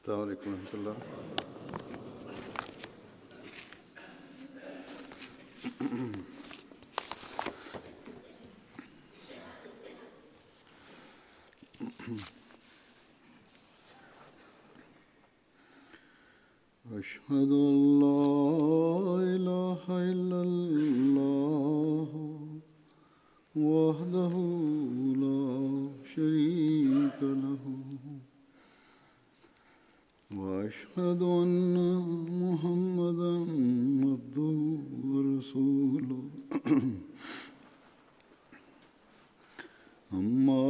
السلام عليكم ورحمة الله. أشهد أن لا إله إلا الله وحده لا شريك له وأشهد أن محمدا عبده ورسوله أما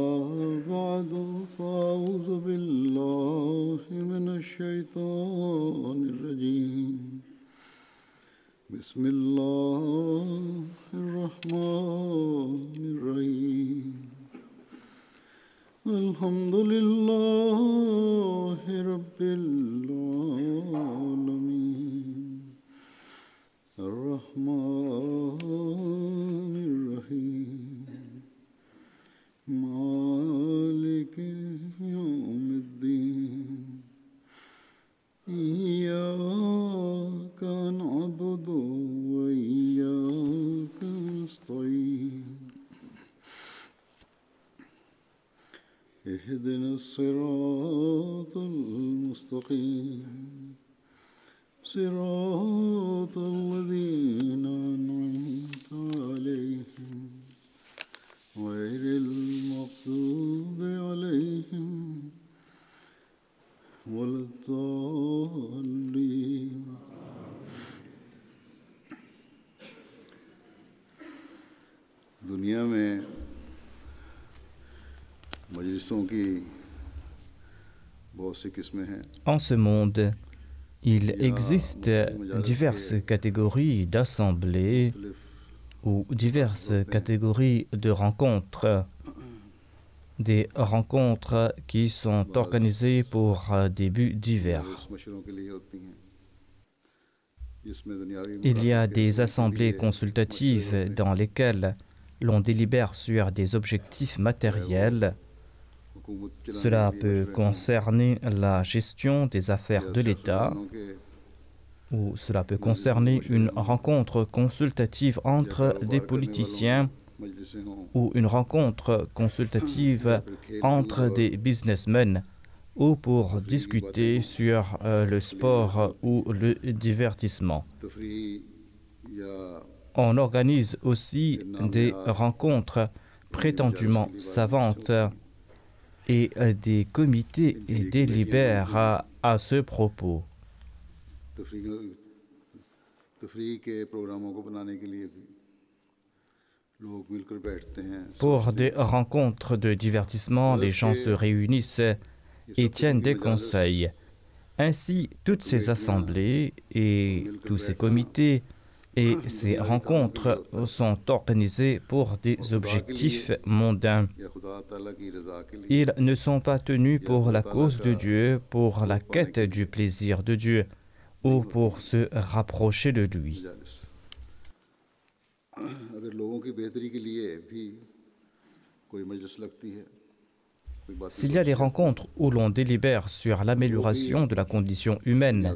بعد فأعوذ بالله من الشيطان الرجيم بسم الله الرحمن الرحيم الحمد لله رب العالمين الرحمن الرحيم مالك يوم الدين إياك نعبد وإياك نستعين اهدنا الصراط المستقيم صراط الذين أنعمت عليهم غير المغضوب عليهم ولا الضالين. दुनिया में मजलिसों की बहुत सी किस्में हैं. En ce monde, il existe diverses catégories d'assemblées ou diverses catégories de rencontres. Des rencontres qui sont organisées pour des buts divers. Il y a des assemblées consultatives dans lesquelles l'on délibère sur des objectifs matériels. Cela peut concerner la gestion des affaires de l'État, ou cela peut concerner une rencontre consultative entre des politiciens ou une rencontre consultative entre des businessmen ou pour discuter sur le sport ou le divertissement. On organise aussi des rencontres prétendument savantes et des comités délibèrent à ce propos. Pour des rencontres de divertissement, les gens se réunissent et tiennent des conseils. Ainsi, toutes ces assemblées et tous ces comités et ces rencontres sont organisées pour des objectifs mondains. Ils ne sont pas tenus pour la cause de Dieu, pour la quête du plaisir de Dieu ou pour se rapprocher de lui. S'il y a des rencontres où l'on délibère sur l'amélioration de la condition humaine,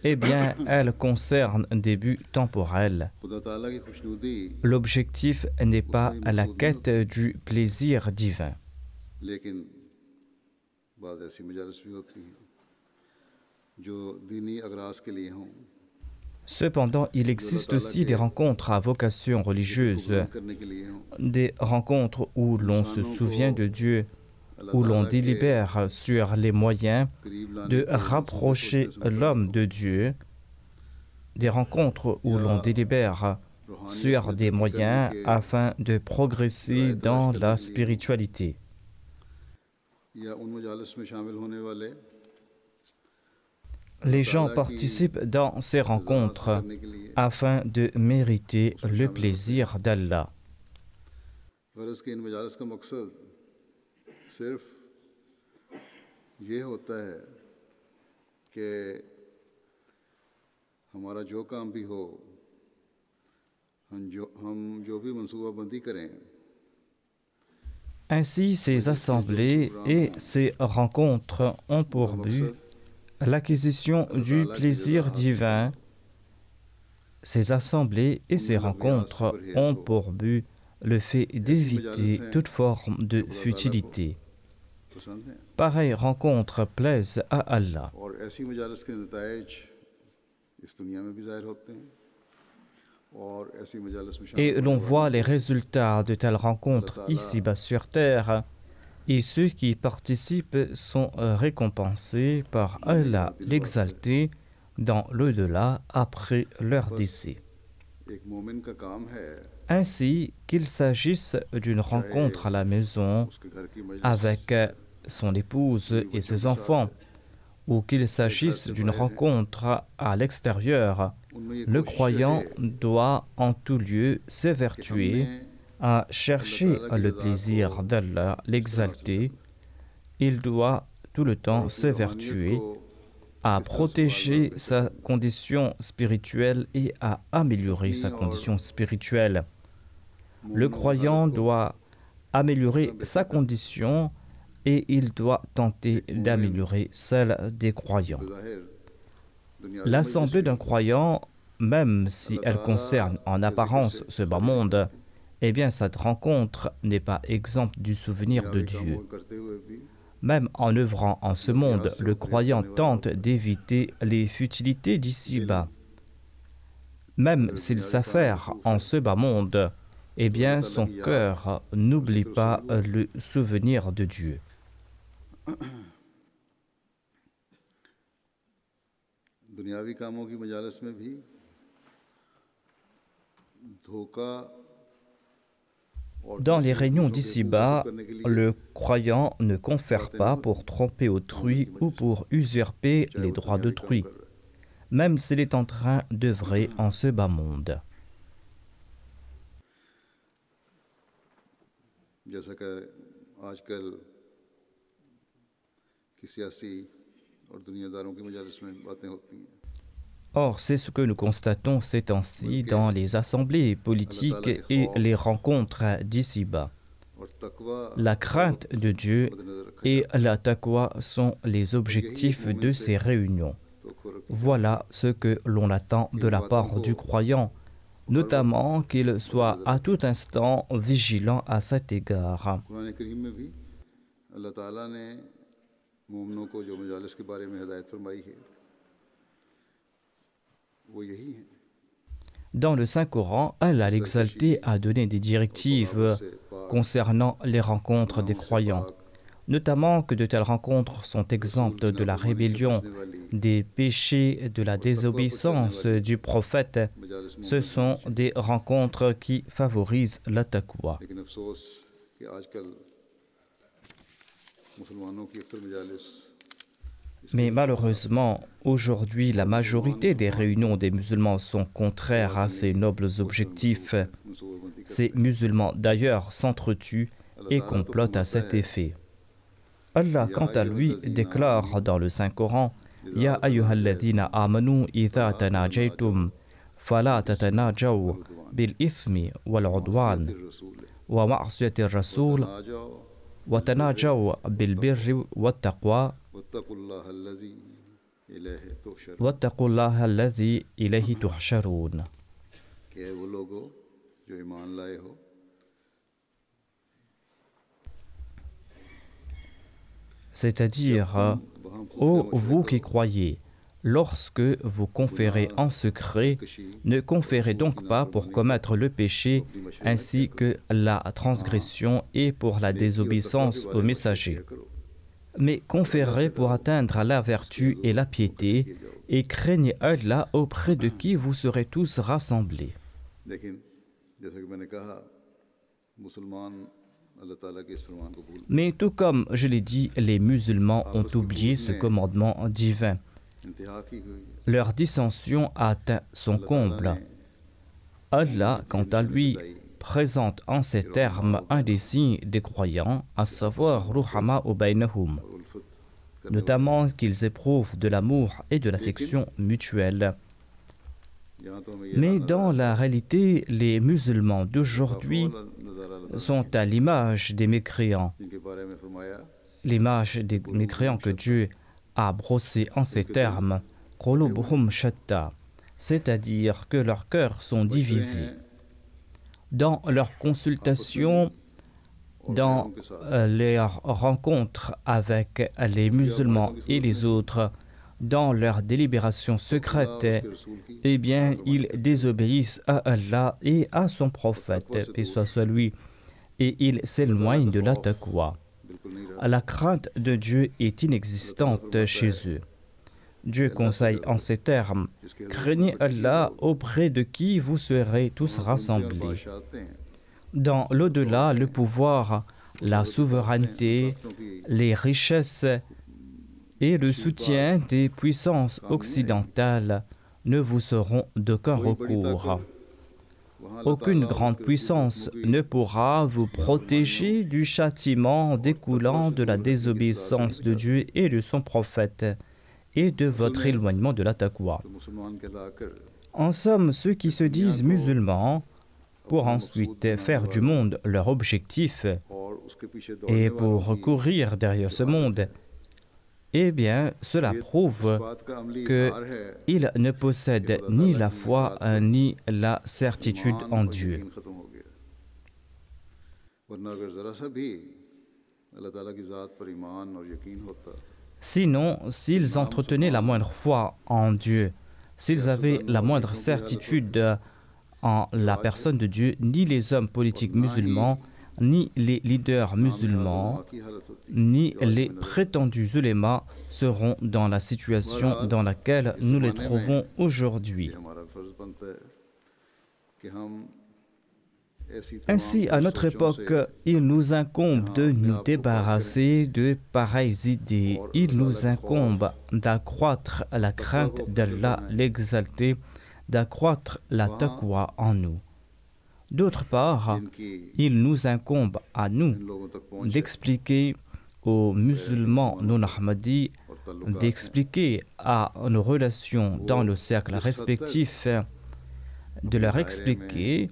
eh bien, elles concernent des buts temporels. L'objectif n'est pas la quête du plaisir divin. Cependant, il existe aussi des rencontres à vocation religieuse, des rencontres où l'on se souvient de Dieu, où l'on délibère sur les moyens de rapprocher l'homme de Dieu, des rencontres où l'on délibère sur des moyens afin de progresser dans la spiritualité. Les gens participent dans ces rencontres afin de mériter le plaisir d'Allah. Ainsi, ces assemblées et ces rencontres ont pour but L'acquisition du plaisir divin, ces assemblées et ces rencontres ont pour but le fait d'éviter toute forme de futilité. Pareilles rencontres plaisent à Allah. Et l'on voit les résultats de telles rencontres ici-bas sur terre, et ceux qui y participent sont récompensés par Allah l'exalté dans l'au-delà après leur décès. Ainsi qu'il s'agisse d'une rencontre à la maison avec son épouse et ses enfants, ou qu'il s'agisse d'une rencontre à l'extérieur, le croyant doit en tout lieu s'évertuer à chercher le plaisir d'Allah l'exalté. Il doit tout le temps s'évertuer à protéger sa condition spirituelle et à améliorer sa condition spirituelle. Le croyant doit améliorer sa condition et il doit tenter d'améliorer celle des croyants. L'assemblée d'un croyant, même si elle concerne en apparence ce bas monde, eh bien cette rencontre n'est pas exempte du souvenir de Dieu. Même en œuvrant en ce monde, le croyant tente d'éviter les futilités d'ici-bas. Même s'il s'affaire en ce bas monde, eh bien son cœur n'oublie pas le souvenir de Dieu. Dans les réunions d'ici-bas, le croyant ne confère pas pour tromper autrui ou pour usurper les droits d'autrui, même s'il est en train d'œuvrer en ce bas monde. Or, c'est ce que nous constatons ces temps-ci dans les assemblées politiques et les rencontres d'ici-bas. La crainte de Dieu et la taqwa sont les objectifs de ces réunions. Voilà ce que l'on attend de la part du croyant, notamment qu'il soit à tout instant vigilant à cet égard. Dans le Saint-Coran, Allah l'exalté a donné des directives concernant les rencontres des croyants, notamment que de telles rencontres sont exemptes de la rébellion, des péchés, de la désobéissance du prophète. Ce sont des rencontres qui favorisent la taqwa. Mais malheureusement, aujourd'hui, la majorité des réunions des musulmans sont contraires à ces nobles objectifs. Ces musulmans, d'ailleurs, s'entretuent et complotent à cet effet. Allah, quant à lui, déclare dans le Saint-Coran « Ya ayyuhalladhina amanu idha tanajaytum, fala tatanajaw bil ithmi wal udwan, wa ma'asiyati rasoul, wa tanajaw bil birri wat taqwa, wattaqullaha alladhi ilayhi tuhsharun » C'est-à-dire, ô vous qui croyez, lorsque vous conférez en secret, ne conférez donc pas pour commettre le péché ainsi que la transgression et pour la désobéissance au messager, mais conférez pour atteindre la vertu et la piété et craignez Allah auprès de qui vous serez tous rassemblés. Mais tout comme je l'ai dit, les musulmans ont oublié ce commandement divin. Leur dissension a atteint son comble. Allah, quant à lui, présente en ces termes un des signes des croyants, à savoir Ruhama ou Bainahum, notamment qu'ils éprouvent de l'amour et de l'affection mutuelle. Mais dans la réalité, les musulmans d'aujourd'hui sont à l'image des mécréants. L'image des mécréants que Dieu a brossé en ces termes Qulubuhum shatta, c'est-à-dire que leurs cœurs sont divisés. Dans leurs consultations, dans leurs rencontres avec les musulmans et les autres, dans leurs délibérations secrètes, eh bien, ils désobéissent à Allah et à son prophète, paix soit sur lui, et ils s'éloignent de la taqwa. La crainte de Dieu est inexistante chez eux. Dieu conseille en ces termes: craignez Allah auprès de qui vous serez tous rassemblés. Dans l'au-delà, le pouvoir, la souveraineté, les richesses et le soutien des puissances occidentales ne vous seront d'aucun recours. Aucune grande puissance ne pourra vous protéger du châtiment découlant de la désobéissance de Dieu et de son prophète et de votre éloignement de la taqwa. En somme, ceux qui se disent musulmans, pour ensuite faire du monde leur objectif et pour courir derrière ce monde, eh bien, cela prouve qu'ils ne possèdent ni la foi ni la certitude en Dieu. Sinon, s'ils entretenaient la moindre foi en Dieu, s'ils avaient la moindre certitude en la personne de Dieu, ni les hommes politiques musulmans, ni les leaders musulmans, ni les prétendus ulémas seront dans la situation dans laquelle nous les trouvons aujourd'hui. Ainsi, à notre époque, il nous incombe de nous débarrasser de pareilles idées. Il nous incombe d'accroître la crainte d'Allah, l'exalter, d'accroître la taqwa en nous. D'autre part, il nous incombe à nous d'expliquer aux musulmans non-ahmadis, d'expliquer à nos relations dans nos cercles respectifs, de leur expliquer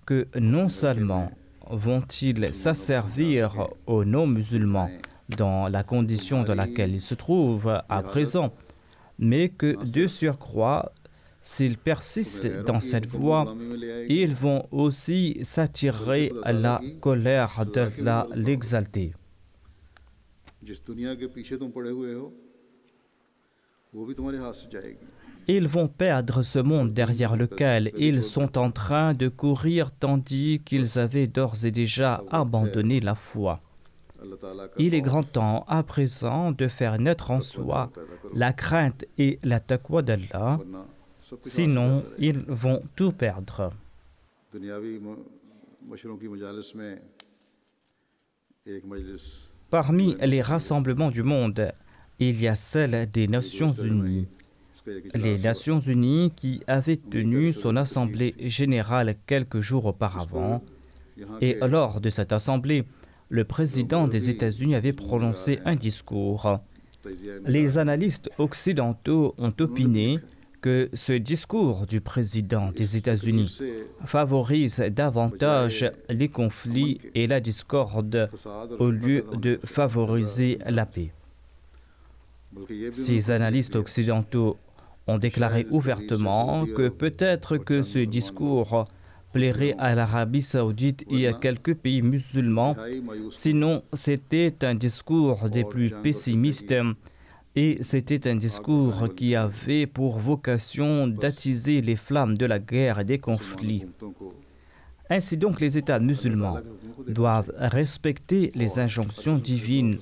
que non seulement vont-ils s'asservir aux non-musulmans dans la condition dans laquelle ils se trouvent à présent, mais que de surcroît, s'ils persistent dans cette voie, ils vont aussi s'attirer à la colère d'Allah l'exalté. Ils vont perdre ce monde derrière lequel ils sont en train de courir tandis qu'ils avaient d'ores et déjà abandonné la foi. Il est grand temps à présent de faire naître en soi la crainte et la taqwa d'Allah, sinon ils vont tout perdre. Parmi les rassemblements du monde, il y a celle des Nations Unies. Les Nations Unies qui avaient tenu son assemblée générale quelques jours auparavant, et lors de cette assemblée, le président des États-Unis avait prononcé un discours. Les analystes occidentaux ont opiné que ce discours du président des États-Unis favorise davantage les conflits et la discorde au lieu de favoriser la paix. Ces analystes occidentaux ont déclaré ouvertement que peut-être que ce discours plairait à l'Arabie saoudite et à quelques pays musulmans, sinon c'était un discours des plus pessimistes et c'était un discours qui avait pour vocation d'attiser les flammes de la guerre et des conflits. Ainsi donc, les États musulmans doivent respecter les injonctions divines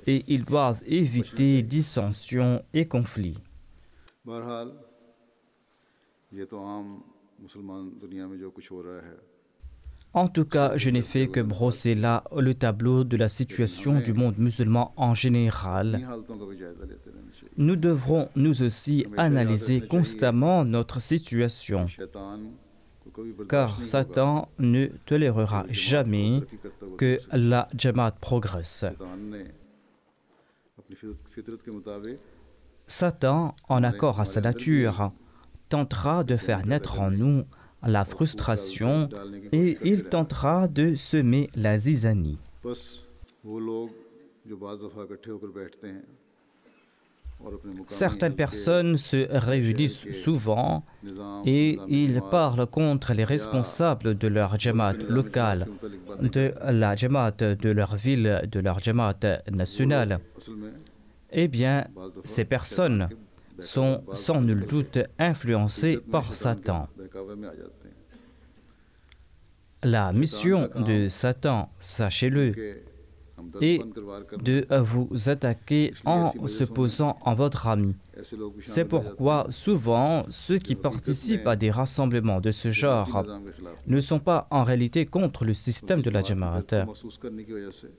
et ils doivent éviter dissensions et conflits. En tout cas, je n'ai fait que brosser là le tableau de la situation du monde musulman en général. Nous devrons nous aussi analyser constamment notre situation, car Satan ne tolérera jamais que la Jamaat progresse. Satan, en accord à sa nature, tentera de faire naître en nous la frustration et il tentera de semer la zizanie. Certaines personnes se réunissent souvent et ils parlent contre les responsables de leur jamaat locale, de la jamaat de leur ville, de leur jamaat nationale. Eh bien, ces personnes sont sans nul doute influencées par Satan. La mission de Satan, sachez-le, est de vous attaquer en se posant en votre ami. C'est pourquoi souvent ceux qui participent à des rassemblements de ce genre ne sont pas en réalité contre le système de la Jamaat,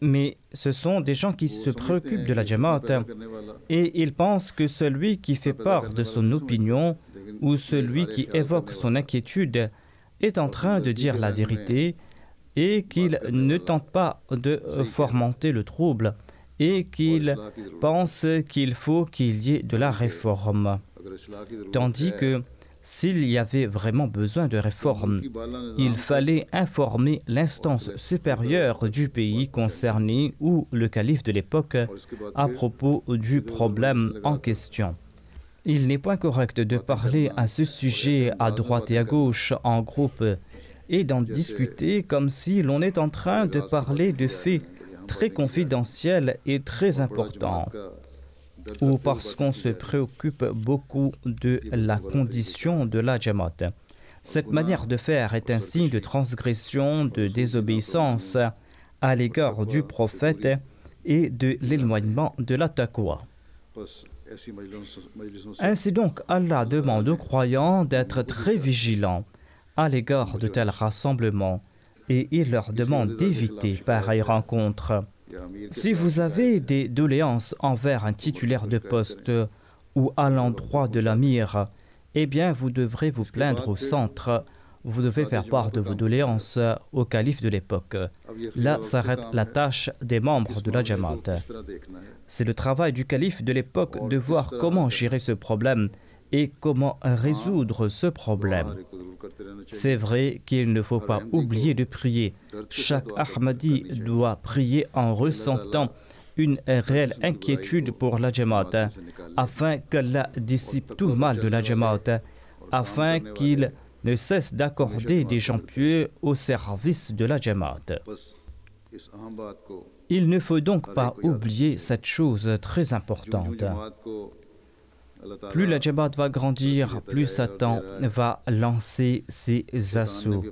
mais ce sont des gens qui se préoccupent de la Jamaat et ils pensent que celui qui fait part de son opinion ou celui qui évoque son inquiétude est en train de dire la vérité et qu'il ne tente pas de fomenter le trouble et qu'il pense qu'il faut qu'il y ait de la réforme. Tandis que s'il y avait vraiment besoin de réforme, il fallait informer l'instance supérieure du pays concerné ou le calife de l'époque à propos du problème en question. Il n'est point correct de parler à ce sujet à droite et à gauche en groupe et d'en discuter comme si l'on est en train de parler de faits très confidentiels et très importants, ou parce qu'on se préoccupe beaucoup de la condition de la Jamaat. Cette manière de faire est un signe de transgression, de désobéissance à l'égard du prophète et de l'éloignement de la taqwa. Ainsi donc, Allah demande aux croyants d'être très vigilants à l'égard de tels rassemblements et il leur demande d'éviter pareilles rencontres. Si vous avez des doléances envers un titulaire de poste ou à l'endroit de l'amir, eh bien vous devrez vous plaindre au centre. Vous devez faire part de vos doléances au calife de l'époque. Là s'arrête la tâche des membres de la Jamaat. C'est le travail du calife de l'époque de voir comment gérer ce problème et comment résoudre ce problème. C'est vrai qu'il ne faut pas oublier de prier. Chaque Ahmadi doit prier en ressentant une réelle inquiétude pour la Jamaat, afin qu'Allah dissipe tout mal de la Jamaat, afin qu'il ne cesse d'accorder des gens pieux au service de la Jamaat. Il ne faut donc pas oublier cette chose très importante. Plus la Jamaat va grandir, plus Satan va lancer ses assauts.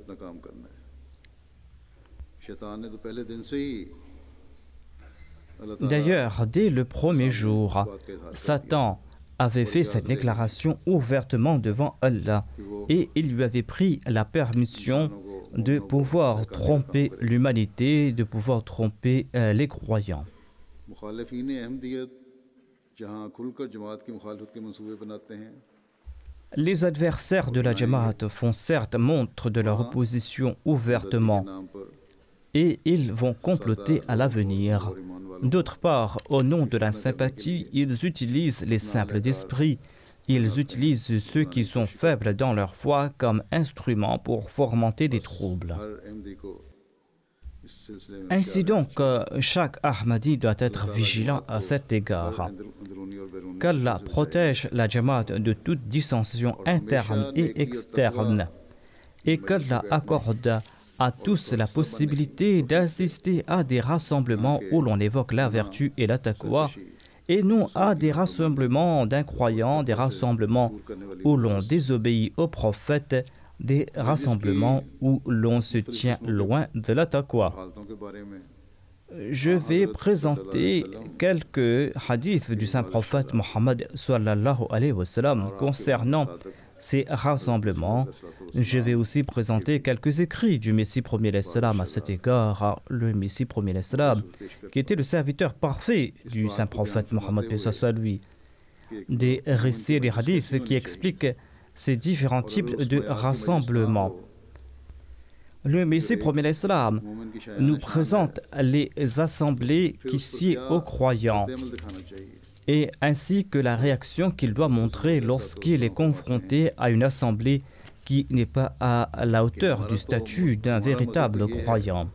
D'ailleurs, dès le premier jour, Satan avait fait cette déclaration ouvertement devant Allah et il lui avait pris la permission de pouvoir tromper l'humanité, de pouvoir tromper les croyants. Les adversaires de la Jamaat font certes montre de leur opposition ouvertement et ils vont comploter à l'avenir. D'autre part, au nom de la sympathie, ils utilisent les simples d'esprit. Ils utilisent ceux qui sont faibles dans leur foi comme instruments pour fomenter des troubles. Ainsi donc, chaque Ahmadi doit être vigilant à cet égard. Qu'Allah protège la Jamaat de toute dissension interne et externe et qu'Allah accorde à tous la possibilité d'assister à des rassemblements où l'on évoque la vertu et la taqwa et non à des rassemblements d'incroyants, des rassemblements où l'on désobéit au prophète, des rassemblements où l'on se tient loin de la taqwa. Je vais présenter quelques hadiths du saint prophète Mohammed sallallahu alayhi wa sallam concernant ces rassemblements. Je vais aussi présenter quelques écrits du Messie premier l'Islam à cet égard, le Messie premier l'Islam, qui était le serviteur parfait du saint prophète Mohammed lui. Des récits et des hadiths qui expliquent ces différents types de rassemblements. Le Messie premier l'Islam nous présente les assemblées qui sied aux croyants et ainsi que la réaction qu'il doit montrer lorsqu'il est confronté à une assemblée qui n'est pas à la hauteur du statut d'un véritable croyant.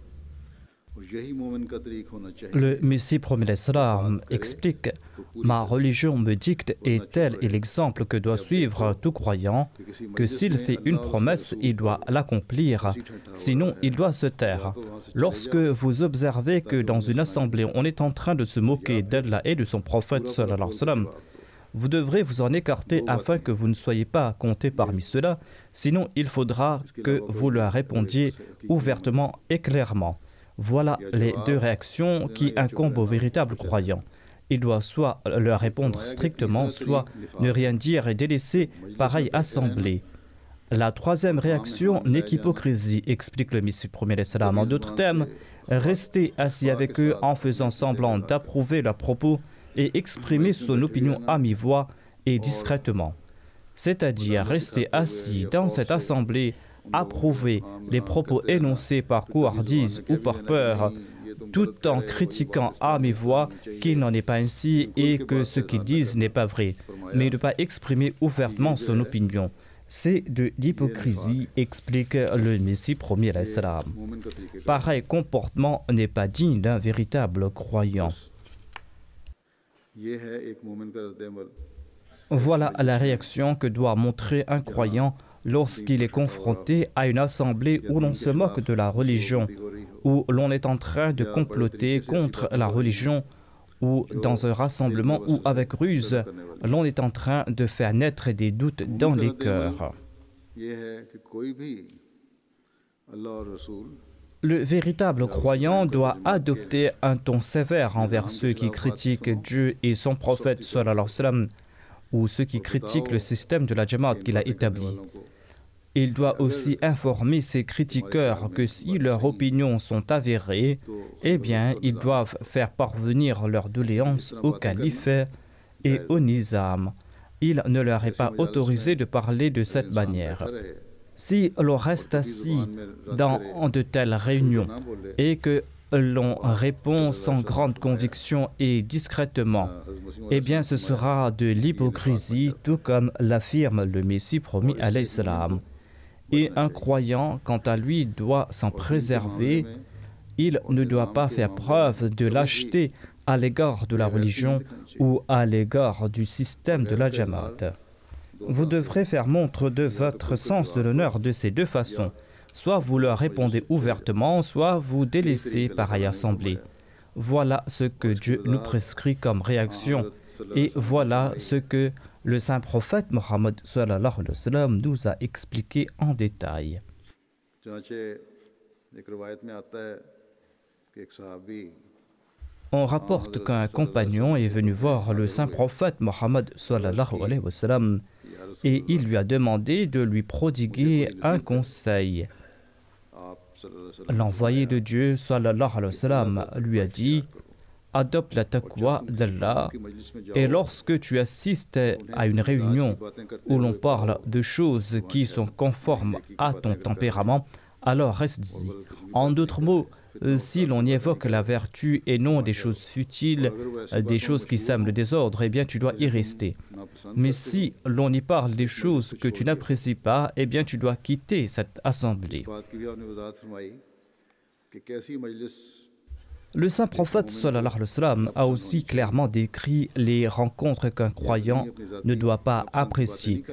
Le Messie premier l'Islam explique: ma religion me dicte, et tel est l'exemple que doit suivre tout croyant, que s'il fait une promesse, il doit l'accomplir, sinon il doit se taire. Lorsque vous observez que dans une assemblée on est en train de se moquer d'Allah et de son prophète sallallahu alayhi wa sallam, vous devrez vous en écarter afin que vous ne soyez pas comptés parmi ceux-là, sinon il faudra que vous leur répondiez ouvertement et clairement. Voilà les deux réactions qui incombent aux véritables croyants. Il doit soit leur répondre strictement, soit ne rien dire et délaisser pareille assemblée. La troisième réaction n'est qu'hypocrisie, explique le Messie premier salam. En d'autres termes, rester assis avec eux en faisant semblant d'approuver leurs propos et exprimer son opinion à mi-voix et discrètement. C'est-à-dire rester assis dans cette assemblée, approuver les propos énoncés par couardise ou par peur, tout en critiquant à mi-voix qu'il n'en est pas ainsi et que ce qu'ils disent n'est pas vrai, mais ne pas exprimer ouvertement son opinion. C'est de l'hypocrisie, explique le Messie premier alayhi salam. Pareil comportement n'est pas digne d'un véritable croyant. Voilà la réaction que doit montrer un croyant lorsqu'il est confronté à une assemblée où l'on se moque de la religion, où l'on est en train de comploter contre la religion, ou dans un rassemblement où, avec ruse, l'on est en train de faire naître des doutes dans les cœurs. Le véritable croyant doit adopter un ton sévère envers ceux qui critiquent Dieu et son prophète sallallahu alayhi wa sallam, ou ceux qui critiquent le système de la Jamaat qu'il a établi. Il doit aussi informer ses critiqueurs que si leurs opinions sont avérées, eh bien, ils doivent faire parvenir leurs doléances au calife et au nizam. Il ne leur est pas autorisé de parler de cette manière. Si l'on reste assis dans de telles réunions et que l'on répond sans grande conviction et discrètement, eh bien ce sera de l'hypocrisie, tout comme l'affirme le Messie promis alayhi salam. Et un croyant, quant à lui, doit s'en préserver. Il ne doit pas faire preuve de lâcheté à l'égard de la religion ou à l'égard du système de la Jamaat. Vous devrez faire montre de votre sens de l'honneur de ces deux façons. Soit vous leur répondez ouvertement, soit vous délaissez pareille assemblée. Voilà ce que Dieu nous prescrit comme réaction. Et voilà ce que le saint prophète Mohammed sallallahu alayhi wa sallam nous a expliqué en détail. On rapporte qu'un compagnon est venu voir le saint prophète Mohammed sallallahu alayhi wa sallam et il lui a demandé de lui prodiguer un conseil. L'envoyé de Dieu sallallahu alayhi wa sallam lui a dit: adopte la taqwa d'Allah, et lorsque tu assistes à une réunion où l'on parle de choses qui sont conformes à ton tempérament, alors reste-y. En d'autres mots, si l'on y évoque la vertu et non des choses futiles, des choses qui sèment le désordre, eh bien tu dois y rester. Mais si l'on y parle des choses que tu n'apprécies pas, eh bien tu dois quitter cette assemblée. Le saint prophète sallallahu alayhi wa sallam a aussi clairement décrit les rencontres qu'un croyant ne doit pas apprécier.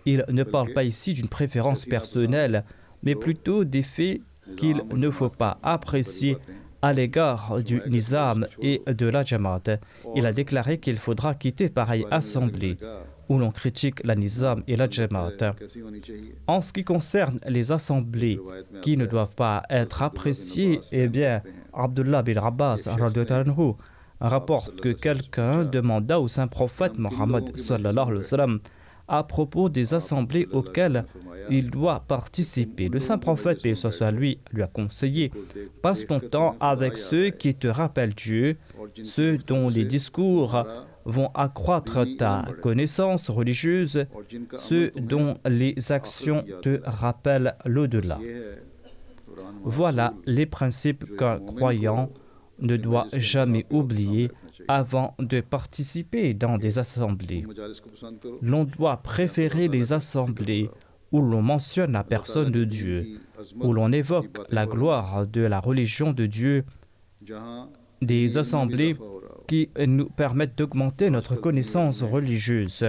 Il ne parle pas ici d'une préférence personnelle, mais plutôt des faits qu'il ne faut pas apprécier à l'égard du nizam et de la Jamaat. Il a déclaré qu'il faudra quitter pareille assemblée où l'on critique la nizam et la Jamaat. En ce qui concerne les assemblées qui ne doivent pas être appréciées, eh bien, Abdullah bin Abbas rapporte que quelqu'un demanda au saint prophète Mohammed sallallahu alayhi wa sallam à propos des assemblées auxquelles il doit participer. Le saint prophète, paix soit lui a conseillé: passe ton temps avec ceux qui te rappellent Dieu, ceux dont les discours vont accroître ta connaissance religieuse, ceux dont les actions te rappellent l'au-delà. Voilà les principes qu'un croyant ne doit jamais oublier avant de participer dans des assemblées. L'on doit préférer les assemblées où l'on mentionne la personne de Dieu, où l'on évoque la gloire de la religion de Dieu des assemblées qui nous permettent d'augmenter notre connaissance religieuse.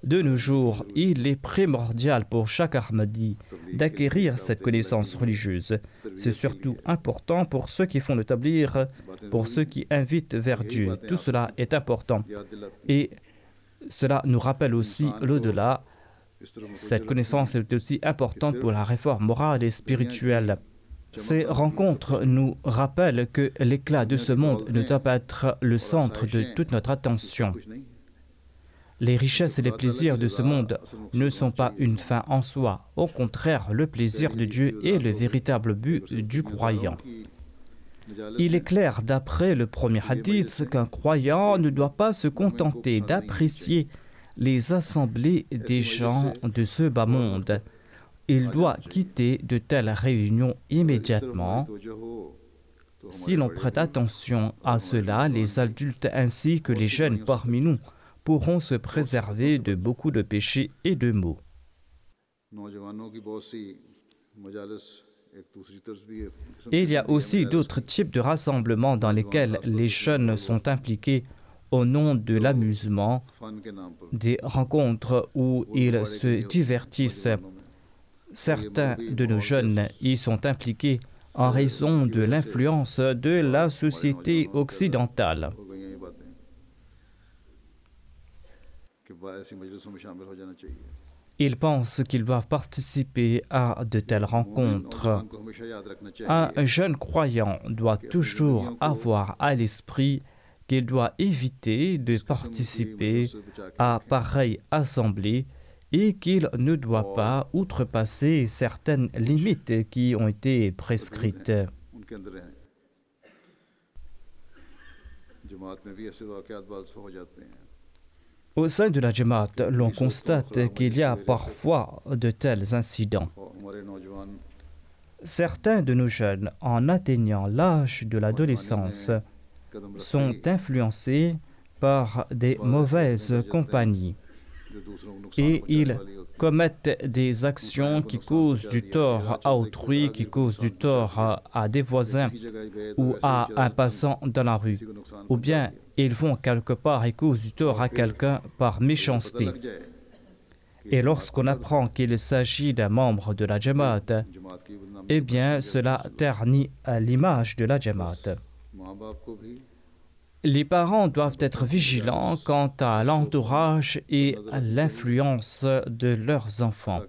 De nos jours, il est primordial pour chaque Ahmadi d'acquérir cette connaissance religieuse. C'est surtout important pour ceux qui font le tabligh, pour ceux qui invitent vers Dieu. Tout cela est important. Et cela nous rappelle aussi l'au-delà. Cette connaissance est aussi importante pour la réforme morale et spirituelle. Ces rencontres nous rappellent que l'éclat de ce monde ne doit pas être le centre de toute notre attention. Les richesses et les plaisirs de ce monde ne sont pas une fin en soi. Au contraire, le plaisir de Dieu est le véritable but du croyant. Il est clair d'après le premier hadith qu'un croyant ne doit pas se contenter d'apprécier les assemblées des gens de ce bas monde. Il doit quitter de telles réunions immédiatement. Si l'on prête attention à cela, les adultes ainsi que les jeunes parmi nous pourront se préserver de beaucoup de péchés et de maux. Et il y a aussi d'autres types de rassemblements dans lesquels les jeunes sont impliqués au nom de l'amusement, des rencontres où ils se divertissent. Certains de nos jeunes y sont impliqués en raison de l'influence de la société occidentale. Ils pensent qu'ils doivent participer à de telles rencontres. Un jeune croyant doit toujours avoir à l'esprit qu'il doit éviter de participer à pareille assemblée et qu'il ne doit pas outrepasser certaines limites qui ont été prescrites. Au sein de la Jamaat, l'on constate qu'il y a parfois de tels incidents. Certains de nos jeunes, en atteignant l'âge de l'adolescence, sont influencés par des mauvaises compagnies et ils commettent des actions qui causent du tort à autrui, qui causent du tort à des voisins ou à un passant dans la rue, ou bien ils vont quelque part et causent du tort à quelqu'un par méchanceté. Et lorsqu'on apprend qu'il s'agit d'un membre de la Jamaat, eh bien cela ternit l'image de la Jamaat. Les parents doivent être vigilants quant à l'entourage et à l'influence de leurs enfants,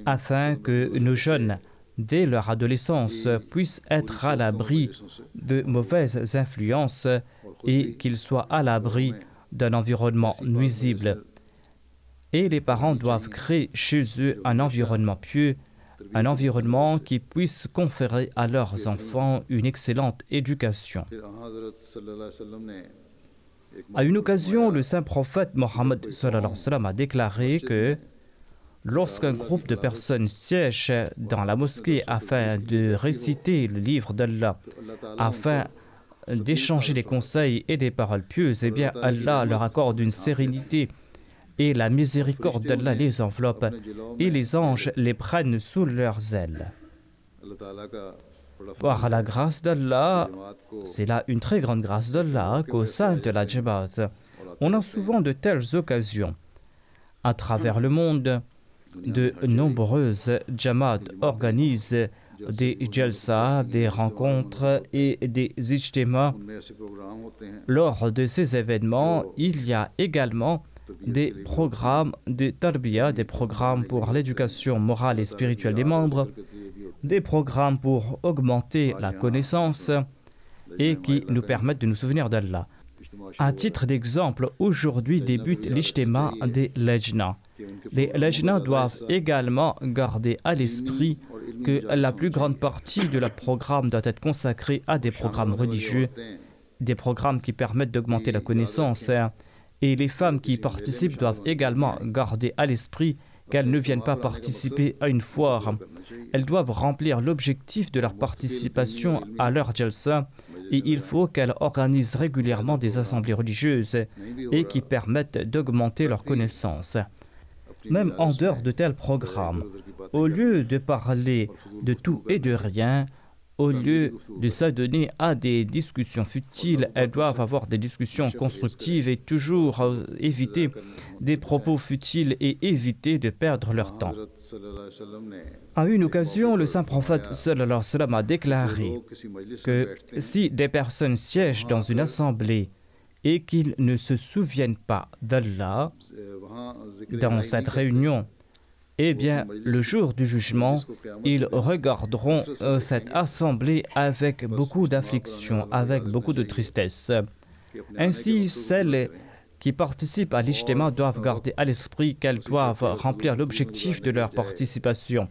afin que nos jeunes, dès leur adolescence, puissent être à l'abri de mauvaises influences et qu'ils soient à l'abri d'un environnement nuisible. Et les parents doivent créer chez eux un environnement pieux, un environnement qui puisse conférer à leurs enfants une excellente éducation. À une occasion, le saint prophète Mohammed a déclaré que lorsqu'un groupe de personnes siège dans la mosquée afin de réciter le livre d'Allah, afin d'échanger des conseils et des paroles pieuses, eh bien Allah leur accorde une sérénité et la miséricorde d'Allah les enveloppe et les anges les prennent sous leurs ailes. Par la grâce d'Allah, c'est là une très grande grâce d'Allah qu'au sein de la Jamaat, on a souvent de telles occasions. À travers le monde, de nombreuses Jamaat organisent des jalsa, des rencontres et des ijtima. Lors de ces événements, il y a également des programmes de tarbiya, des programmes pour l'éducation morale et spirituelle des membres, des programmes pour augmenter la connaissance et qui nous permettent de nous souvenir d'Allah. À titre d'exemple, aujourd'hui débute l'ijtima des lajna. Les lajna doivent également garder à l'esprit que la plus grande partie de leur programme doit être consacrée à des programmes religieux, des programmes qui permettent d'augmenter la connaissance. Et les femmes qui y participent doivent également garder à l'esprit qu'elles ne viennent pas participer à une foire. Elles doivent remplir l'objectif de leur participation à leur jalsa et il faut qu'elles organisent régulièrement des assemblées religieuses et qui permettent d'augmenter leurs connaissances. Même en dehors de tels programmes, au lieu de parler de tout et de rien, au lieu de s'adonner à des discussions futiles, elles doivent avoir des discussions constructives et toujours éviter des propos futiles et éviter de perdre leur temps. À une occasion, le saint prophète sallallahu alayhi wa sallam a déclaré que si des personnes siègent dans une assemblée et qu'ils ne se souviennent pas d'Allah dans cette réunion, eh bien, le jour du jugement, ils regarderont cette assemblée avec beaucoup d'affliction, avec beaucoup de tristesse. Ainsi, celles qui participent à l'ijtima doivent garder à l'esprit qu'elles doivent remplir l'objectif de leur participation.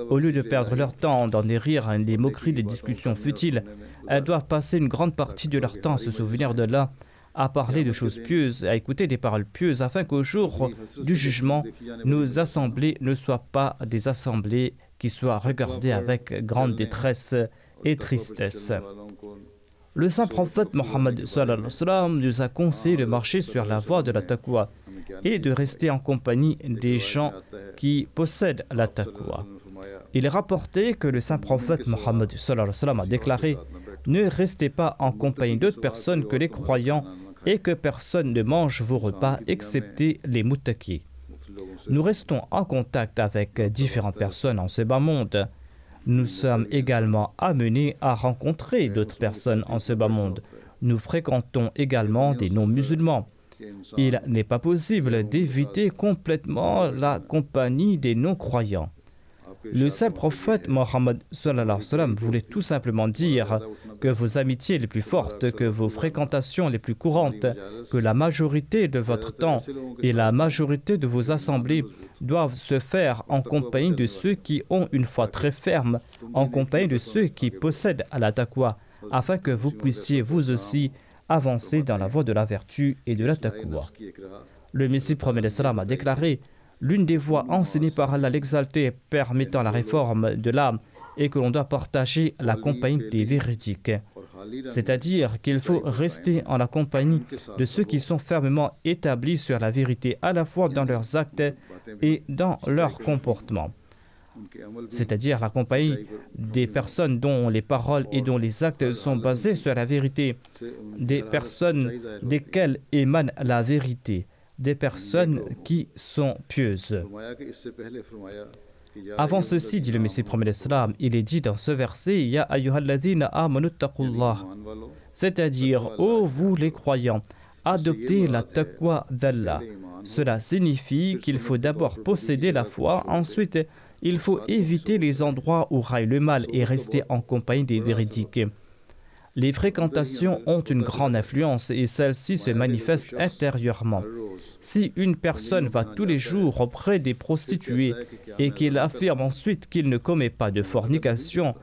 Au lieu de perdre leur temps dans des rires, des moqueries, des discussions futiles, elles doivent passer une grande partie de leur temps à se souvenir d'Allah, à parler de choses pieuses, à écouter des paroles pieuses, afin qu'au jour du jugement, nos assemblées ne soient pas des assemblées qui soient regardées avec grande détresse et tristesse. Le saint prophète Mohammed sallallahu alayhi wa sallam nous a conseillé de marcher sur la voie de la taqwa et de rester en compagnie des gens qui possèdent la taqwa. Il est rapporté que le saint prophète Mohammed sallallahu alayhi wa sallam a déclaré: ne restez pas en compagnie d'autres personnes que les croyants et que personne ne mange vos repas excepté les muttaqis. Nous restons en contact avec différentes personnes en ce bas monde. Nous sommes également amenés à rencontrer d'autres personnes en ce bas monde. Nous fréquentons également des non-musulmans. Il n'est pas possible d'éviter complètement la compagnie des non-croyants. Le saint prophète Mohammed sallallahu alayhi wa sallam voulait tout simplement dire que vos amitiés les plus fortes, que vos fréquentations les plus courantes, que la majorité de votre temps et la majorité de vos assemblées doivent se faire en compagnie de ceux qui ont une foi très ferme, en compagnie de ceux qui possèdent la taqwa, afin que vous puissiez vous aussi avancer dans la voie de la vertu et de la taqwa. Le Messie prophète sallam a déclaré: l'une des voies enseignées par Allah l'exalté permettant la réforme de l'âme est que l'on doit partager la compagnie des véridiques. C'est-à-dire qu'il faut rester en la compagnie de ceux qui sont fermement établis sur la vérité, à la fois dans leurs actes et dans leur comportement. C'est-à-dire la compagnie des personnes dont les paroles et dont les actes sont basés sur la vérité, des personnes desquelles émane la vérité, des personnes qui sont pieuses. Avant ceci, dit le Messie prophète l'Islam, il est dit dans ce verset: Ya ayyuhalladhina amanu taqullah, c'est-à-dire, ô vous les croyants, adoptez la taqwa d'Allah. Cela signifie qu'il faut d'abord posséder la foi, ensuite il faut éviter les endroits où raille le mal et rester en compagnie des véridiques. Les fréquentations ont une grande influence et celle-ci se manifeste intérieurement. Si une personne va tous les jours auprès des prostituées et qu'il affirme ensuite qu'il ne commet pas de fornication,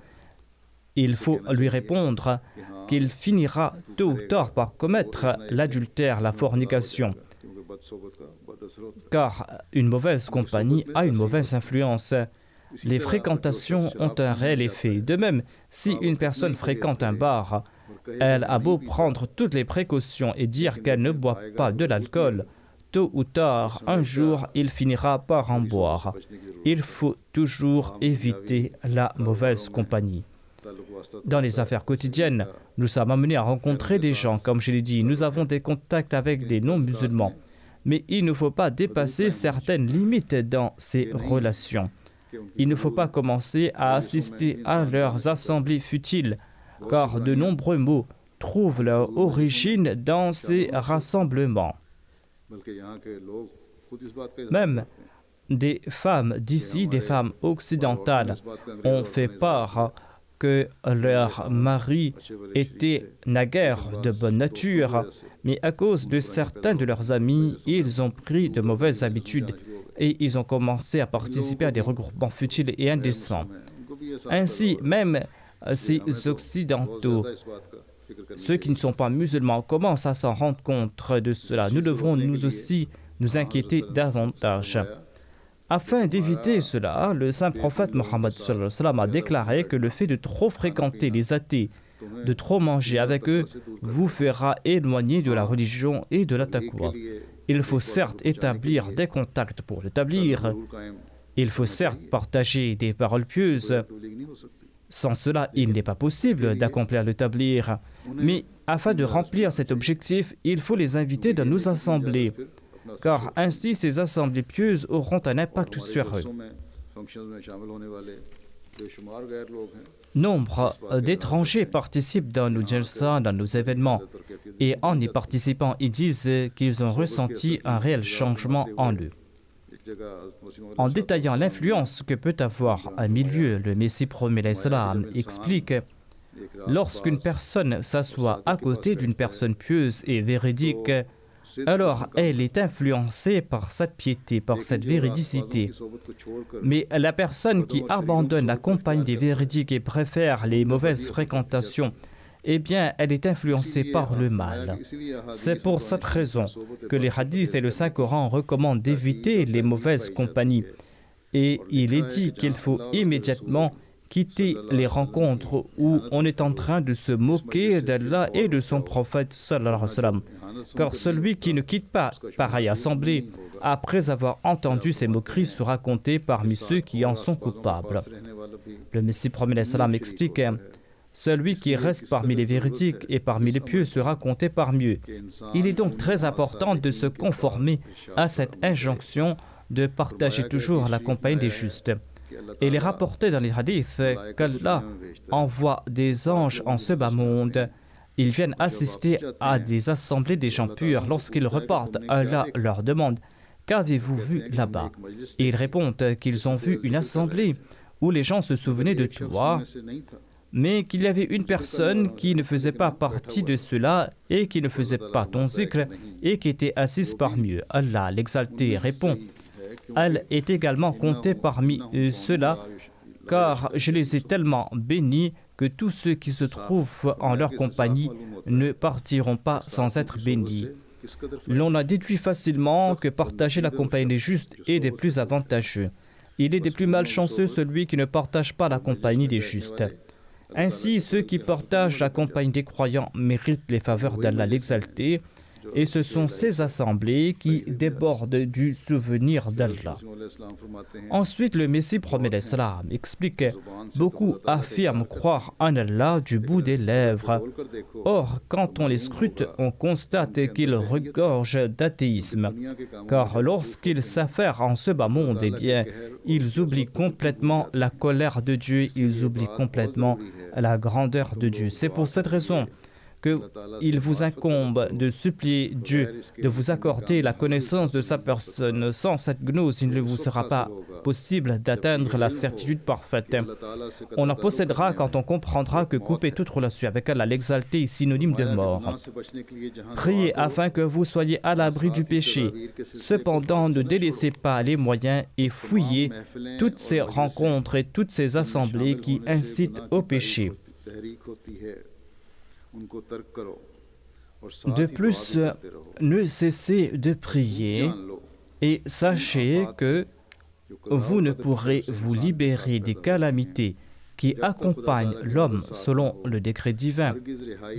il faut lui répondre qu'il finira tôt ou tard par commettre l'adultère, la fornication. Car une mauvaise compagnie a une mauvaise influence. Les fréquentations ont un réel effet. De même, si une personne fréquente un bar, elle a beau prendre toutes les précautions et dire qu'elle ne boit pas de l'alcool, tôt ou tard, un jour, il finira par en boire. Il faut toujours éviter la mauvaise compagnie. Dans les affaires quotidiennes, nous sommes amenés à rencontrer des gens, comme je l'ai dit, nous avons des contacts avec des non-musulmans. Mais il ne faut pas dépasser certaines limites dans ces relations. Il ne faut pas commencer à assister à leurs assemblées futiles, car de nombreux maux trouvent leur origine dans ces rassemblements. Même des femmes d'ici, des femmes occidentales, ont fait part que leur mari était naguère de bonne nature, mais à cause de certains de leurs amis, ils ont pris de mauvaises habitudes et ils ont commencé à participer à des regroupements futiles et indécents. Ainsi, même ces occidentaux, ceux qui ne sont pas musulmans, commencent à s'en rendre compte de cela. Nous devrons nous aussi nous inquiéter davantage. Afin d'éviter cela, le saint prophète Mohammed sallallahu alayhi wa sallam a déclaré que le fait de trop fréquenter les athées, de trop manger avec eux, vous fera éloigner de la religion et de la taqwa. Il faut certes établir des contacts pour l'établir. Il faut certes partager des paroles pieuses, Sans cela, il n'est pas possible d'accomplir le tabligh. Mais afin de remplir cet objectif, il faut les inviter dans nos assemblées, car ainsi ces assemblées pieuses auront un impact sur eux. Nombre d'étrangers participent dans nos jalsa, dans nos événements, et en y participant, ils disent qu'ils ont ressenti un réel changement en eux. En détaillant l'influence que peut avoir un milieu, le Messie promet l'Islam explique: lorsqu'une personne s'assoit à côté d'une personne pieuse et véridique, alors elle est influencée par cette piété, par cette véridicité. Mais la personne qui abandonne la compagnie des véridiques et préfère les mauvaises fréquentations, eh bien, elle est influencée par le mal. C'est pour cette raison que les hadiths et le Saint-Coran recommandent d'éviter les mauvaises compagnies. Et il est dit qu'il faut immédiatement quitter les rencontres où on est en train de se moquer d'Allah et de son prophète sallallahu alayhi wa sallam. Car celui qui ne quitte pas pareille assemblée, après avoir entendu ces moqueries, sera compté parmi ceux qui en sont coupables. Le Messie promet l'Islam explique: celui qui reste parmi les véridiques et parmi les pieux sera compté parmi eux. Il est donc très important de se conformer à cette injonction de partager toujours la compagnie des justes. Et il est rapporté dans les hadiths qu'Allah envoie des anges en ce bas monde. Ils viennent assister à des assemblées des gens purs. Lorsqu'ils repartent, Allah leur demande: qu'avez-vous vu là-bas? Et ils répondent qu'ils ont vu une assemblée où les gens se souvenaient de toi, mais qu'il y avait une personne qui ne faisait pas partie de cela et qui ne faisait pas ton zikr et qui était assise parmi eux. Allah, l'exalté, répond: elle est également comptée parmi ceux-là, car je les ai tellement bénis que tous ceux qui se trouvent en leur compagnie ne partiront pas sans être bénis. L'on a déduit facilement que partager la compagnie des justes est des plus avantageux. Il est des plus malchanceux celui qui ne partage pas la compagnie des justes. Ainsi, ceux qui partagent la compagnie des croyants méritent les faveurs d'Allah l'exalté, et ce sont ces assemblées qui débordent du souvenir d'Allah. Ensuite, le Messie promet l'Islam explique: beaucoup affirment croire en Allah du bout des lèvres. Or, quand on les scrute, on constate qu'ils regorgent d'athéisme. Car lorsqu'ils s'affairent en ce bas monde, eh bien, ils oublient complètement la colère de Dieu, ils oublient complètement la grandeur de Dieu. C'est pour cette raison qu'il vous incombe de supplier Dieu de vous accorder la connaissance de sa personne. Sans cette gnose, il ne vous sera pas possible d'atteindre la certitude parfaite. On en possédera quand on comprendra que couper toute relation avec Allah l'exalté est synonyme de mort. Priez afin que vous soyez à l'abri du péché. Cependant, ne délaissez pas les moyens et fouillez toutes ces rencontres et toutes ces assemblées qui incitent au péché. De plus, ne cessez de prier et sachez que vous ne pourrez vous libérer des calamités qui accompagnent l'homme selon le décret divin.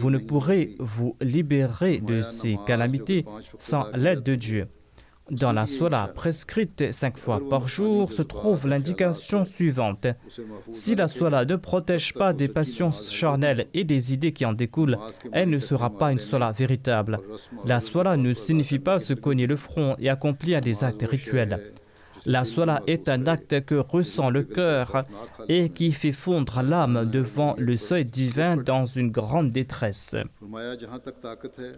Vous ne pourrez vous libérer de ces calamités sans l'aide de Dieu. Dans la Salat prescrite 5 fois par jour se trouve l'indication suivante. Si la Salat ne protège pas des passions charnelles et des idées qui en découlent, elle ne sera pas une Salat véritable. La Salat ne signifie pas se cogner le front et accomplir des actes rituels. La Salat est un acte que ressent le cœur et qui fait fondre l'âme devant le seuil divin dans une grande détresse.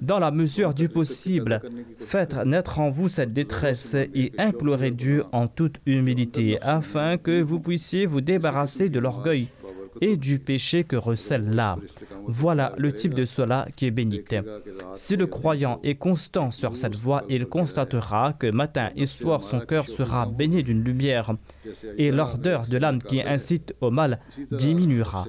Dans la mesure du possible, faites naître en vous cette détresse et implorez Dieu en toute humilité afin que vous puissiez vous débarrasser de l'orgueil et du péché que recèle l'âme. Voilà le type de Salat qui est bénite. Si le croyant est constant sur cette voie, il constatera que matin et soir son cœur sera baigné d'une lumière et l'ardeur de l'âme qui incite au mal diminuera.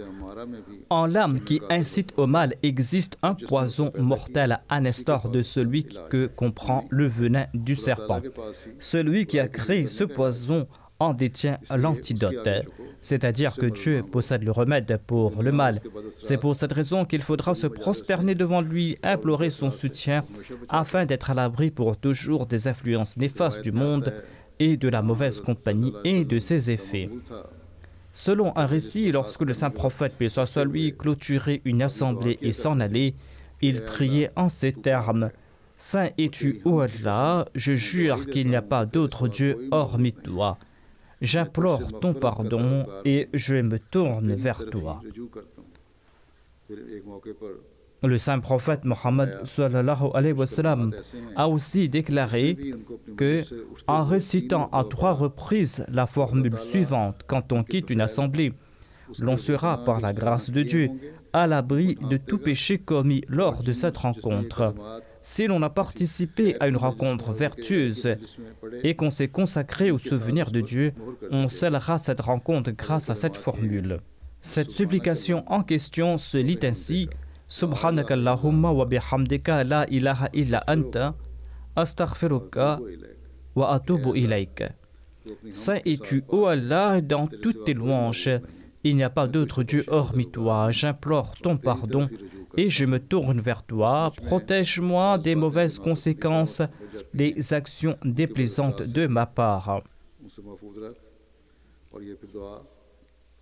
En l'âme qui incite au mal existe un poison mortel à l'instar de celui que comprend le venin du serpent. Celui qui a créé ce poison en détient l'antidote, c'est-à-dire que Dieu possède le remède pour le mal. C'est pour cette raison qu'il faudra se prosterner devant lui, implorer son soutien, afin d'être à l'abri pour toujours des influences néfastes du monde et de la mauvaise compagnie et de ses effets. Selon un récit, lorsque le saint prophète, paix soit sur lui, clôturait une assemblée et s'en allait, il priait en ces termes: Saint es-tu, ô Allah, je jure qu'il n'y a pas d'autre Dieu hormis toi. J'implore ton pardon et je me tourne vers toi. Le saint prophète Mohammed sallallahu alayhi wa sallam a aussi déclaré que, en récitant à 3 reprises la formule suivante quand on quitte une assemblée, l'on sera, par la grâce de Dieu, à l'abri de tout péché commis lors de cette rencontre. Si l'on a participé à une rencontre vertueuse et qu'on s'est consacré au souvenir de Dieu, on scellera cette rencontre grâce à cette formule. Cette supplication en question se lit ainsi: Subhanakallahumma wa bihamdika la ilaha illa anta astaghfiruka wa atubu ilayk. Saint es-tu, ô Allah, dans toutes tes louanges. Il n'y a pas d'autre Dieu hormis toi. J'implore ton pardon et je me tourne vers toi. Protège-moi des mauvaises conséquences des actions déplaisantes de ma part.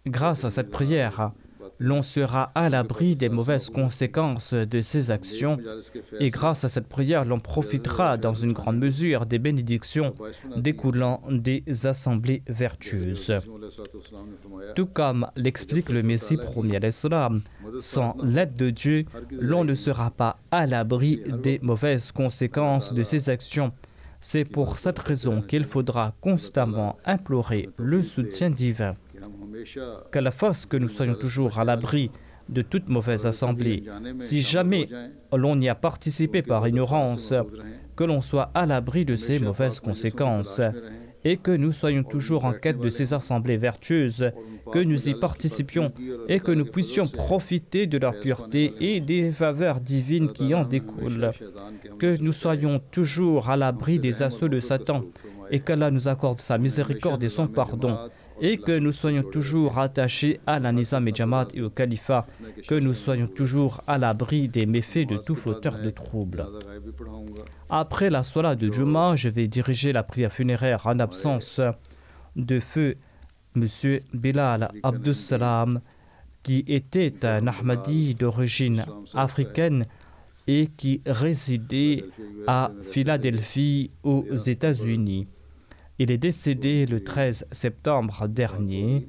Grâce à cette prière, l'on sera à l'abri des mauvaises conséquences de ces actions et grâce à cette prière, l'on profitera dans une grande mesure des bénédictions découlant des assemblées vertueuses. Tout comme l'explique le Messie premier l'Islam, sans l'aide de Dieu, l'on ne sera pas à l'abri des mauvaises conséquences de ces actions. C'est pour cette raison qu'il faudra constamment implorer le soutien divin. Qu'Allah fasse que nous soyons toujours à l'abri de toute mauvaise assemblée. Si jamais l'on y a participé par ignorance, que l'on soit à l'abri de ces mauvaises conséquences et que nous soyons toujours en quête de ces assemblées vertueuses, que nous y participions et que nous puissions profiter de leur pureté et des faveurs divines qui en découlent. Que nous soyons toujours à l'abri des assauts de Satan et qu'Allah nous accorde sa miséricorde et son pardon. Et que nous soyons toujours attachés à la Nizam et Jamaat et au califat, que nous soyons toujours à l'abri des méfaits de tout fauteur de troubles. Après la Salat de Juma, je vais diriger la prière funéraire en absence de feu M. Bilal Abdus Salam, qui était un Ahmadi d'origine africaine et qui résidait à Philadelphie aux États-Unis. Il est décédé le 13 septembre dernier.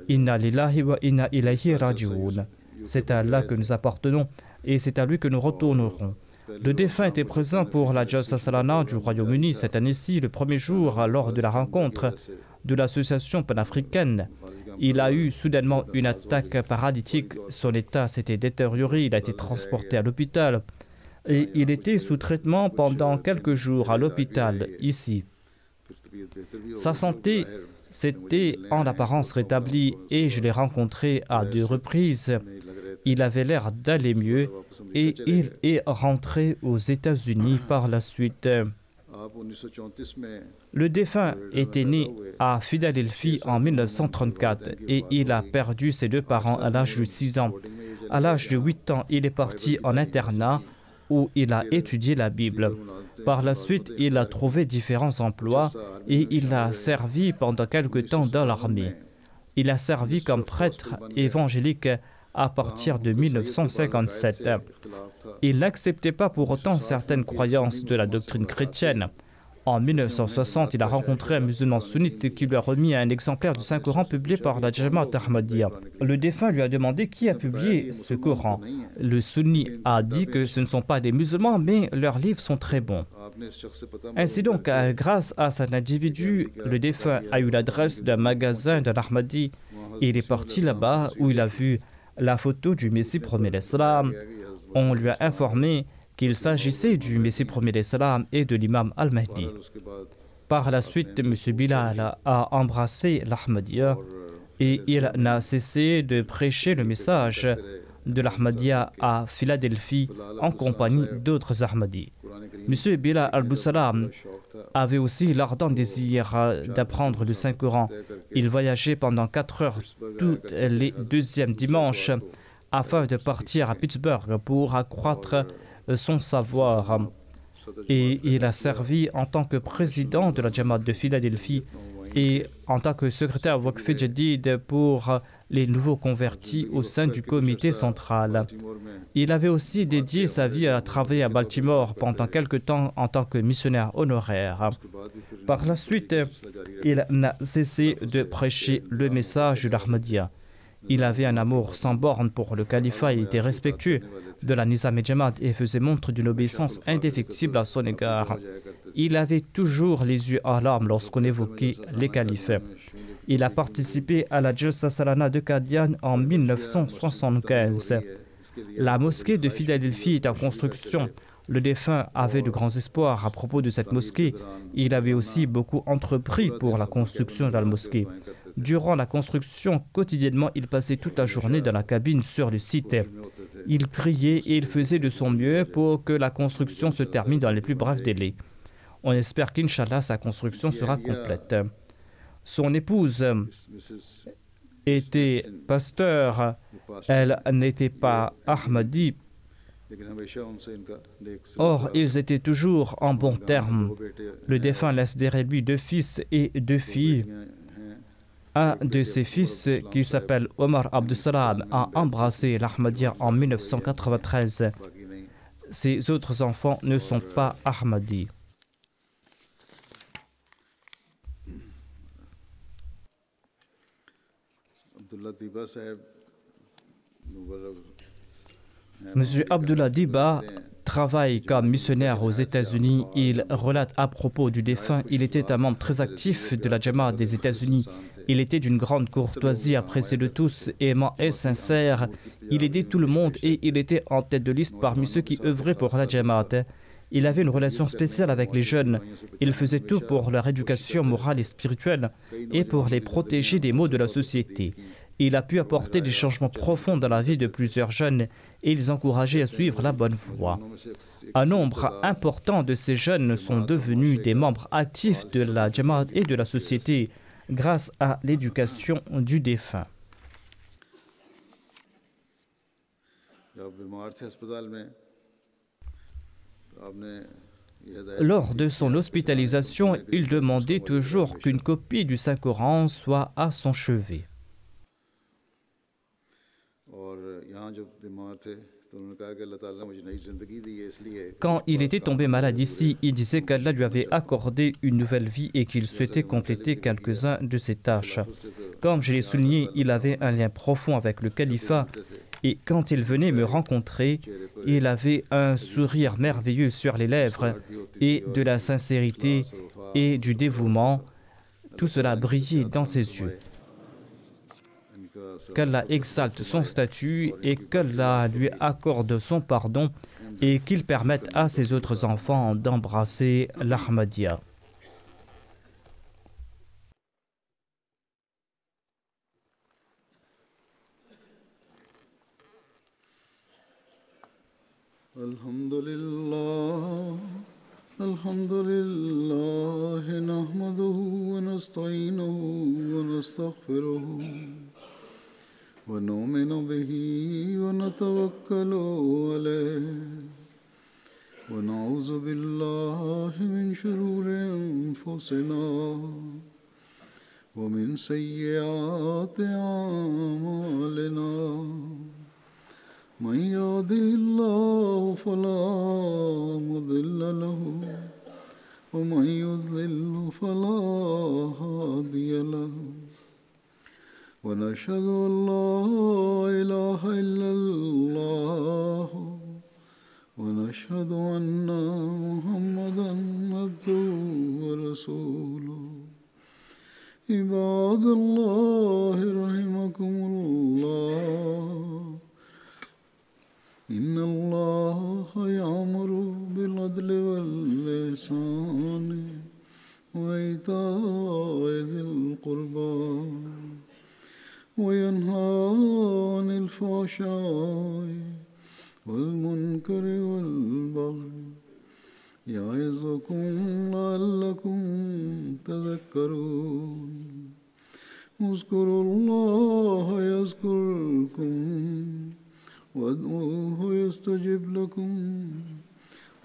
Inna lillahi wa inna ilayhi raji'un. C'est à Allah que nous appartenons et c'est à lui que nous retournerons. Le défunt était présent pour la Jalsa Salana du Royaume-Uni cette année-ci, le premier jour lors de la rencontre de l'association panafricaine. Il a eu soudainement une attaque paralytique. Son état s'était détérioré. Il a été transporté à l'hôpital et il était sous traitement pendant quelques jours à l'hôpital ici. Sa santé s'était en apparence rétablie et je l'ai rencontré à 2 reprises. Il avait l'air d'aller mieux et il est rentré aux États-Unis par la suite. Le défunt était né à Philadelphie en 1934 et il a perdu ses 2 parents à l'âge de 6 ans. À l'âge de 8 ans, il est parti en internat où il a étudié la Bible. Par la suite, il a trouvé différents emplois et il a servi pendant quelque temps dans l'armée. Il a servi comme prêtre évangélique à partir de 1957. Il n'acceptait pas pour autant certaines croyances de la doctrine chrétienne. En 1960, il a rencontré un musulman sunnite qui lui a remis un exemplaire du Saint-Coran publié par la Jamaat Ahmadiyya. Le défunt lui a demandé qui a publié ce Coran. Le sunni a dit que ce ne sont pas des musulmans, mais leurs livres sont très bons. Ainsi donc, grâce à cet individu, le défunt a eu l'adresse d'un magasin de l'Ahmadi. Il est parti là-bas où il a vu la photo du Messie premier l'Islam. On lui a informé qu'il s'agissait du Messie premier l'Islam et de l'imam Al-Mahdi. Par la suite, M. Bilal a embrassé l'Ahmadiyya et il n'a cessé de prêcher le message de l'Ahmadiyya à Philadelphie en compagnie d'autres Ahmadis. M. Bilal Abdus-Salam avait aussi l'ardent désir d'apprendre le Saint-Coran. Il voyageait pendant 4 heures tous les 2e dimanches afin de partir à Pittsburgh pour accroître son savoir. Et il a servi en tant que président de la Jamaat de Philadelphie et en tant que secrétaire Waqf Jadid pour les nouveaux convertis au sein du comité central. Il avait aussi dédié sa vie à travailler à Baltimore pendant quelque temps en tant que missionnaire honoraire. Par la suite, il n'a cessé de prêcher le message de l'Ahmadiyya. Il avait un amour sans borne pour le califat, il était respectueux de la Nizam-e-Jamaat et faisait montre d'une obéissance indéfectible à son égard. Il avait toujours les yeux en larmes lorsqu'on évoquait les califes. Il a participé à la Jalsa Salana de Qadian en 1975. La mosquée de Philadelphie est en construction. Le défunt avait de grands espoirs à propos de cette mosquée. Il avait aussi beaucoup entrepris pour la construction de la mosquée. Durant la construction, quotidiennement, il passait toute la journée dans la cabine sur le site. Il priait et il faisait de son mieux pour que la construction se termine dans les plus brefs délais. On espère qu'Inch'Allah, sa construction sera complète. Son épouse était pasteur. Elle n'était pas Ahmadi. Or, ils étaient toujours en bons termes. Le défunt laisse derrière lui 2 fils et 2 filles. Un de ses fils, qui s'appelle Omar Abdussalam, a embrassé l'Ahmadiyya en 1993. Ses autres enfants ne sont pas Ahmadis. Monsieur Abdullah Diba travaille comme missionnaire aux États-Unis. Il relate à propos du défunt: il était un membre très actif de la Jamaat des États-Unis. Il était d'une grande courtoisie, apprécié de tous, aimant et sincère. Il aidait tout le monde et il était en tête de liste parmi ceux qui œuvraient pour la Jamaat. Il avait une relation spéciale avec les jeunes. Il faisait tout pour leur éducation morale et spirituelle et pour les protéger des maux de la société. Il a pu apporter des changements profonds dans la vie de plusieurs jeunes et les encourager à suivre la bonne voie. Un nombre important de ces jeunes sont devenus des membres actifs de la Jamaat et de la société grâce à l'éducation du défunt. Lors de son hospitalisation, il demandait toujours qu'une copie du Saint-Coran soit à son chevet. Quand il était tombé malade ici, il disait qu'Allah lui avait accordé une nouvelle vie et qu'il souhaitait compléter quelques-uns de ses tâches. Comme je l'ai souligné, il avait un lien profond avec le califat et quand il venait me rencontrer, il avait un sourire merveilleux sur les lèvres et de la sincérité et du dévouement. Tout cela brillait dans ses yeux. Qu'Allah exalte son statut et qu'Allah lui accorde son pardon et qu'il permette à ses autres enfants d'embrasser l'Ahmadiyya. Alhamdulillah, nahmaduhu wa nasta'inuhu wa nastaghfiruhu. ونؤمن به ونتوكل عليه ونعوذ بالله من شرور أنفسنا ومن سيئات أعمالنا من يهده الله فلا مضل له ومن يضلل فلا هادي له ونشهد أن لا إله إلا الله ونشهد أن محمدا عبده ورسوله عباد الله رحمكم الله إن الله يأمر بالعدل والإحسان وإيتاء ذي القربى وينهى عن الفحشاء والمنكر والبغي يعظكم لعلكم تذكرون اذكروا الله يذكركم وادعوه يستجب لكم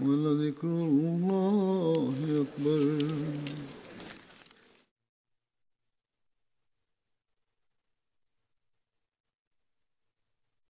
ولذكر الله أكبر